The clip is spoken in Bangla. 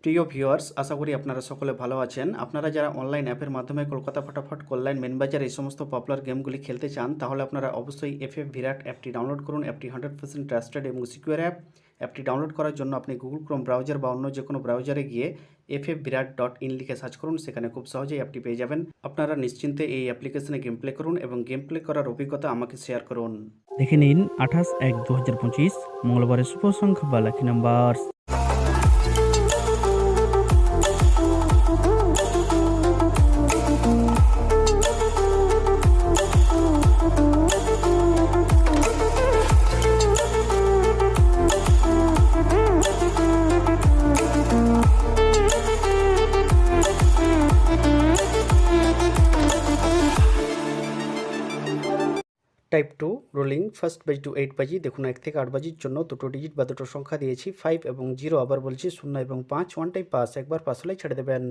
প্রিয় ভিউয়ার্স, আশা করি আপনারা সকলে ভালো আছেন। আপনারা যারা অনলাইন অ্যাপের মাধ্যমে কলকাতা ফটাফট, কল্যাণ, মেনবাজার এই সমস্ত পপুলার গেমগুলি খেলতে চান, তাহলে আপনারা অবশ্যই এফএফ ভিরাট অ্যাপটি ডাউনলোড করুন। অ্যাপটি 100% ট্রাস্টেড এবং সিকিউর অ্যাপ। অ্যাপটি ডাউনলোড করার জন্য আপনি গুগল ক্রোম ব্রাউজার বা অন্য যে কোনো ব্রাউজারে গিয়ে ffvirat.in লিখে সার্চ করুন। সেখানে খুব সহজেই অ্যাপটি পেয়ে যাবেন। আপনারা নিশ্চিন্তে এই অ্যাপ্লিকেশনে গেম প্লে করুন এবং গেম প্লে করার অভিজ্ঞতা আমাকে শেয়ার করুন। দেখে নিন 28/1/2025 মঙ্গলবারের শুভ সংখ্যা বা lucky number. Type 2 rolling first বাজি টু 8 বাজি। দেখুন 1 থেকে 8 বাজির জন্য দুটো ডিজিট বা দুটো সংখ্যা দিয়েছি, 5 এবং 0। আবার বলছি 0 এবং 5। ওয়ান টাইপ পাস, একবার পাস হলেই ছেড়ে দেবেন।